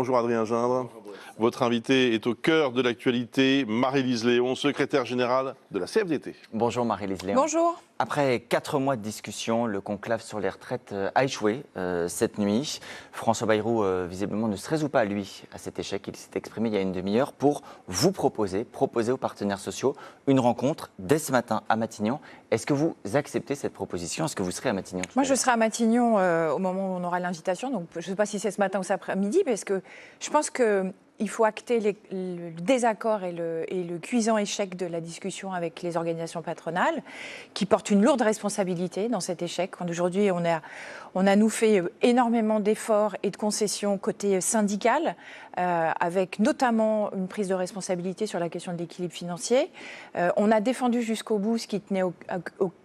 Bonjour Adrien Gindre. Votre invité est au cœur de l'actualité, Marie-Lise Léon, secrétaire générale de la CFDT. Bonjour Marie-Lise Léon. Bonjour. Après 4 mois de discussion, le conclave sur les retraites a échoué cette nuit. François Bayrou, visiblement, ne se résout pas, lui, à cet échec. Il s'est exprimé il y a une demi-heure pour vous proposer aux partenaires sociaux une rencontre dès ce matin à Matignon. Est-ce que vous acceptez cette proposition? Est-ce que vous serez à Matignon? Moi, je serai à Matignon au moment où on aura l'invitation. Donc, je ne sais pas si c'est ce matin ou cet après-midi, parce que je pense qu'il faut acter le désaccord et le cuisant échec de la discussion avec les organisations patronales, qui portent une lourde responsabilité dans cet échec. Aujourd'hui, on a nous fait énormément d'efforts et de concessions côté syndical, avec notamment une prise de responsabilité sur la question de l'équilibre financier. On a défendu jusqu'au bout ce qui tenait au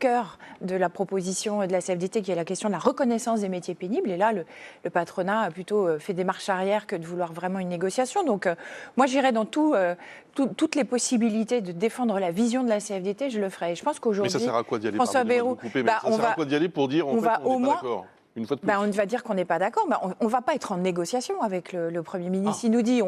cœur de la proposition de la CFDT, qui est la question de la reconnaissance des métiers pénibles. Et là, le patronat a plutôt fait des marches arrière que de vouloir vraiment une négociation. Donc, moi, j'irai dans toutes les possibilités de défendre la vision de la CFDT, je le ferai. Et je pense qu'aujourd'hui, mais ça sert à quoi d'y aller? François Bayrou, ça sert à quoi d'y aller pour dire on n'est pas d'accord? Une fois de plus. On va dire qu'on n'est pas d'accord, mais on ne va pas être en négociation avec le Premier ministre. Il nous dit,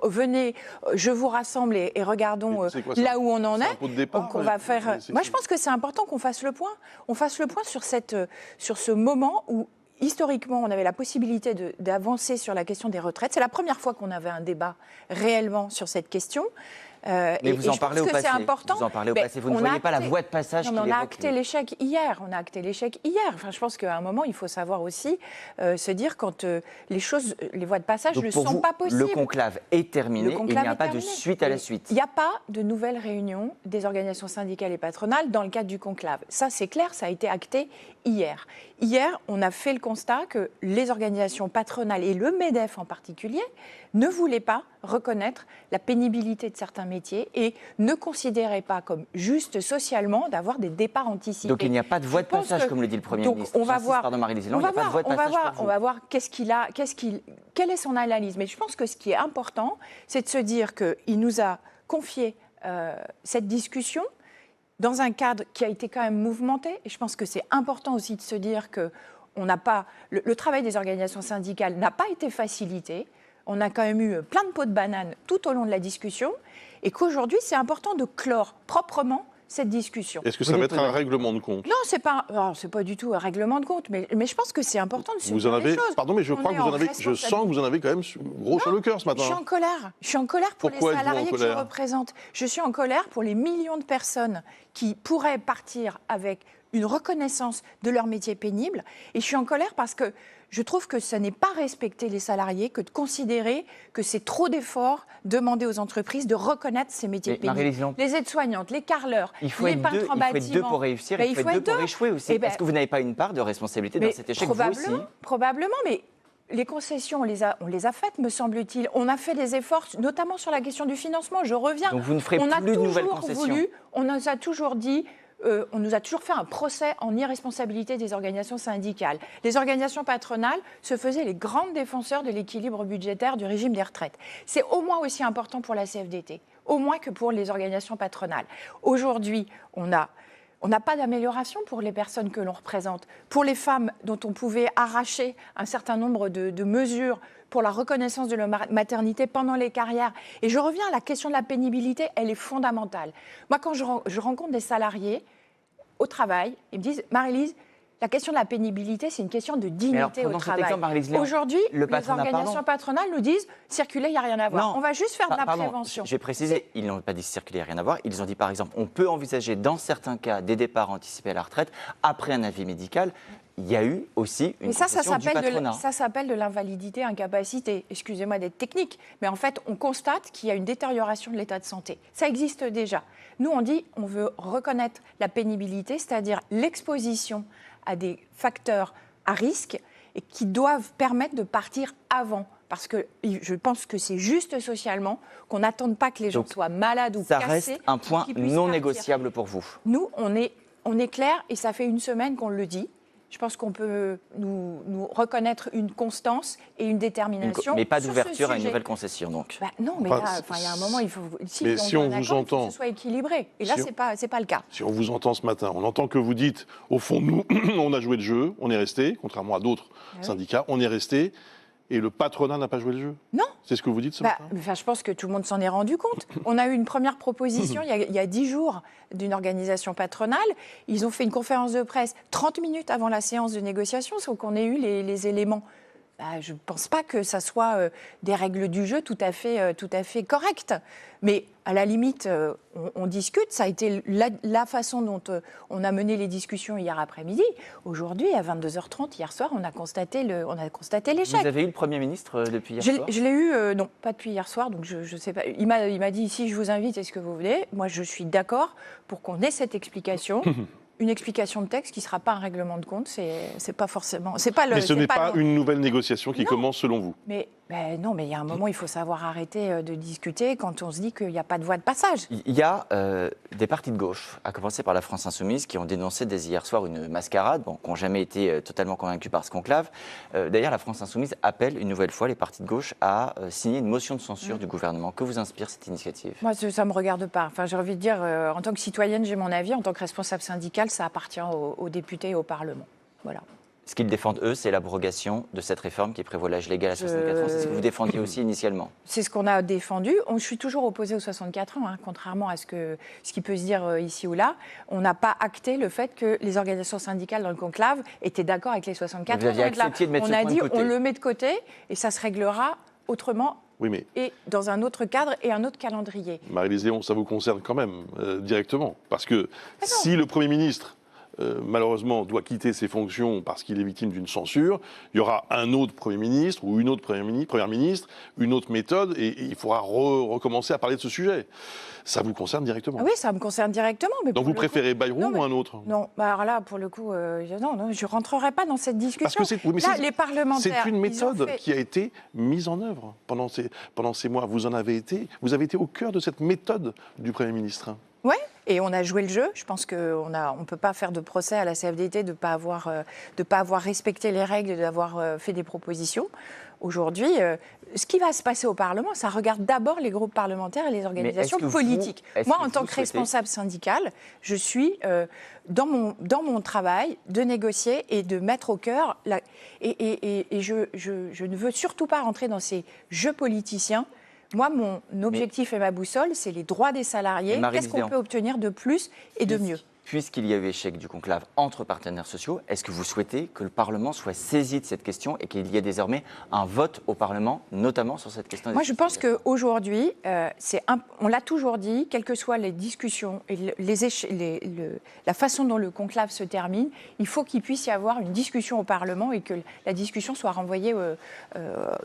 venez, je vous rassemble et regardons là où on en est. Donc on va faire. Moi, je pense que c'est important qu'on fasse le point. On fasse le point sur ce moment où, historiquement, on avait la possibilité d'avancer sur la question des retraites. C'est la première fois qu'on avait un débat réellement sur cette question. Mais vous en parlez au passé. Important. Vous en parlez au passé. Vous ne voyez pas la voie de passage qu'il évoque. On a acté l'échec hier. Enfin, je pense qu'à un moment, il faut savoir aussi se dire quand les voies de passage ne sont pas possibles. Le conclave est terminé. Il n'y a pas de suite à la suite. Il n'y a pas de nouvelles réunions des organisations syndicales et patronales dans le cadre du conclave. Ça, c'est clair, ça a été acté hier. Hier, on a fait le constat que les organisations patronales et le MEDEF en particulier ne voulaient pas reconnaître la pénibilité de certains métiers et ne considéraient pas comme juste socialement d'avoir des départs anticipés. Donc il n'y a pas de voie de passage, comme le dit le Premier ministre. On va voir. Pardon, Marie-Lise Léon, il n'y a pas de voie de passage pour vous. On va voir quelle est son analyse. Mais je pense que ce qui est important, c'est de se dire qu'il nous a confié cette discussion dans un cadre qui a été quand même mouvementé. Et je pense que c'est important aussi de se dire que le travail des organisations syndicales n'a pas été facilité. On a quand même eu plein de pots de banane tout au long de la discussion et qu'aujourd'hui, c'est important de clore proprement cette discussion. Est-ce que ça va être un règlement de compte? Non, c'est pas du tout un règlement de compte, mais je pense que c'est important de se dire les choses. Pardon, mais je sens que vous en avez quand même gros sur le cœur ce matin. Je suis en colère pour les salariés que je représente. Je suis en colère pour les millions de personnes qui pourraient partir avec une reconnaissance de leur métier pénible. Et je suis en colère parce que je trouve que ce n'est pas respecter les salariés que de considérer que c'est trop d'efforts demandés aux entreprises de reconnaître ces métiers pénibles. Les aides-soignantes, les carreleurs, les peintres en bâtiment. Il faut être deux pour réussir, il faut être deux pour échouer aussi. Est-ce que vous n'avez pas une part de responsabilité dans cet échec, vous aussi? Probablement, mais les concessions, on les a faites, me semble-t-il. On a fait des efforts, notamment sur la question du financement. Je reviens. Donc vous ne ferez plus de nouvelles concessions. On nous a toujours dit... on nous a toujours fait un procès en irresponsabilité des organisations syndicales. Les organisations patronales se faisaient les grandes défenseurs de l'équilibre budgétaire du régime des retraites. C'est au moins aussi important pour la CFDT, au moins que pour les organisations patronales. Aujourd'hui, on n'a pas d'amélioration pour les personnes que l'on représente. Pour les femmes dont on pouvait arracher un certain nombre de mesures pour la reconnaissance de leur maternité pendant les carrières. Et je reviens à la question de la pénibilité, elle est fondamentale. Moi, quand je rencontre des salariés au travail, ils me disent « Marie-Lise, la question de la pénibilité, c'est une question de dignité au travail. » Aujourd'hui, les organisations patronales nous disent « circuler, il n'y a rien à voir. Non. On va juste faire de la prévention. » J'ai précisé, ils n'ont pas dit circuler, il n'y a rien à voir. Ils ont dit par exemple, on peut envisager dans certains cas des départs anticipés à la retraite après un avis médical. Il y a eu aussi une concession du patronat. Ça s'appelle de l'invalidité, incapacité. Excusez-moi d'être technique, mais en fait, on constate qu'il y a une détérioration de l'état de santé. Ça existe déjà. Nous, on dit on veut reconnaître la pénibilité, c'est-à-dire l'exposition à des facteurs à risque et qui doivent permettre de partir avant. Parce que je pense que c'est juste socialement qu'on n'attende pas que les gens soient malades ou cassés. Ça reste un point non négociable pour vous. Nous, on est clair et ça fait une semaine qu'on le dit. Je pense qu'on peut nous reconnaître une constance et une détermination. Mais pas d'ouverture à une nouvelle concession, donc. Non, mais là, il y a un moment, il faut. Si on vous entend, il faut que ce soit équilibré. Et là, c'est pas le cas. Si on vous entend ce matin, on entend que vous dites, au fond, nous, on a joué le jeu, on est resté, contrairement à d'autres syndicats, on est resté. Et le patronat n'a pas joué le jeu? Non. C'est ce que vous dites ce matin? Je pense que tout le monde s'en est rendu compte. On a eu une première proposition il y a 10 jours d'une organisation patronale. Ils ont fait une conférence de presse 30 minutes avant la séance de négociation, sans qu'on ait eu les éléments. Je ne pense pas que ça soit des règles du jeu tout à fait correctes. Mais à la limite, on discute. Ça a été la façon dont on a mené les discussions hier après-midi. Aujourd'hui, à 22h30, hier soir, on a constaté l'échec. Vous avez eu le Premier ministre depuis hier soir? Je l'ai eu, non, pas depuis hier soir, donc je ne sais pas. Il m'a dit, si je vous invite, est-ce que vous venez? Moi, je suis d'accord pour qu'on ait cette explication. Une explication de texte qui ne sera pas un règlement de compte, c'est pas forcément. Mais ce n'est pas une nouvelle négociation qui commence selon vous. Non, mais il y a un moment, il faut savoir arrêter de discuter quand on se dit qu'il n'y a pas de voie de passage. Il y a des partis de gauche, à commencer par la France Insoumise, qui ont dénoncé dès hier soir une mascarade, qui n'ont jamais été totalement convaincus par ce conclave. D'ailleurs, la France Insoumise appelle une nouvelle fois les partis de gauche à signer une motion de censure du gouvernement. Que vous inspire cette initiative? Moi, ça ne me regarde pas. Enfin, j'ai envie de dire, en tant que citoyenne, j'ai mon avis. En tant que responsable syndical, ça appartient aux députés et au Parlement. Voilà. Ce qu'ils défendent, eux, c'est l'abrogation de cette réforme qui prévoit l'âge légal à 64 ans. C'est ce que vous défendiez aussi initialement. C'est ce qu'on a défendu. Je suis toujours opposée aux 64 ans, contrairement à ce qui peut se dire ici ou là. On n'a pas acté le fait que les organisations syndicales dans le conclave étaient d'accord avec les 64 ans. Vous aviez accepté de mettre ce point de côté. On a dit, on le met de côté et ça se réglera autrement. Oui, mais... Et dans un autre cadre et un autre calendrier. Marie-Lise Léon, ça vous concerne quand même directement. Parce que si le Premier ministre... malheureusement, doit quitter ses fonctions parce qu'il est victime d'une censure, il y aura un autre Premier ministre ou une autre Première ministre, une autre méthode, et il faudra recommencer à parler de ce sujet. Ça vous concerne directement? Oui, ça me concerne directement. Mais donc vous préférez Bayrou ou un autre? Non, alors là, pour le coup, non, je ne rentrerai pas dans cette discussion. Parce que les parlementaires... C'est une méthode qui a été mise en œuvre pendant ces mois. Vous avez été au cœur de cette méthode du Premier ministre. Oui, et on a joué le jeu. Je pense qu'on ne peut pas faire de procès à la CFDT de ne pas avoir respecté les règles, d'avoir fait des propositions. Aujourd'hui, ce qui va se passer au Parlement, ça regarde d'abord les groupes parlementaires et les organisations politiques. Moi, en tant que responsable syndical, je suis dans mon travail de négocier et de mettre au cœur... Et je ne veux surtout pas rentrer dans ces jeux politiciens. Moi, mon objectif et ma boussole, c'est les droits des salariés. Qu'est-ce qu'on peut obtenir de plus et de mieux? Puisqu'il y a eu échec du conclave entre partenaires sociaux, est-ce que vous souhaitez que le Parlement soit saisi de cette question et qu'il y ait désormais un vote au Parlement, notamment sur cette question? Moi, je pense qu'aujourd'hui, on l'a toujours dit, quelles que soient les discussions et la façon dont le conclave se termine, il faut qu'il puisse y avoir une discussion au Parlement et que la discussion soit renvoyée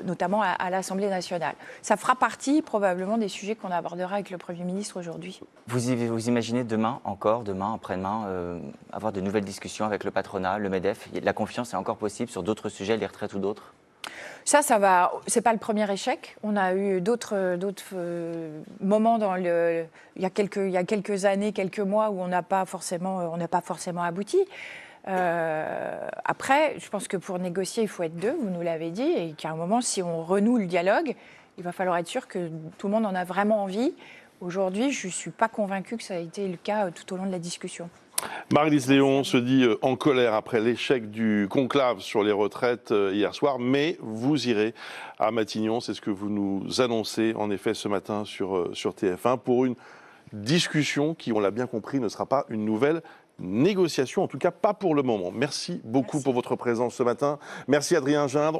notamment à l'Assemblée nationale. Ça fera partie probablement des sujets qu'on abordera avec le Premier ministre aujourd'hui. Vous imaginez demain, après-demain, avoir de nouvelles discussions avec le patronat, le MEDEF? La confiance est encore possible sur d'autres sujets, les retraites ou d'autres? Ça va. C'est pas le premier échec. On a eu d'autres moments il y a quelques années, quelques mois où on n'a pas forcément abouti. Après, je pense que pour négocier, il faut être deux. Vous nous l'avez dit, et qu'à un moment, si on renoue le dialogue, il va falloir être sûr que tout le monde en a vraiment envie. Aujourd'hui, je ne suis pas convaincue que ça a été le cas tout au long de la discussion. Marie-Lise Léon se dit en colère après l'échec du conclave sur les retraites hier soir, mais vous irez à Matignon, c'est ce que vous nous annoncez en effet ce matin sur TF1 pour une discussion qui, on l'a bien compris, ne sera pas une nouvelle négociation, en tout cas pas pour le moment. Merci beaucoup pour votre présence ce matin. Merci Adrien Gindre.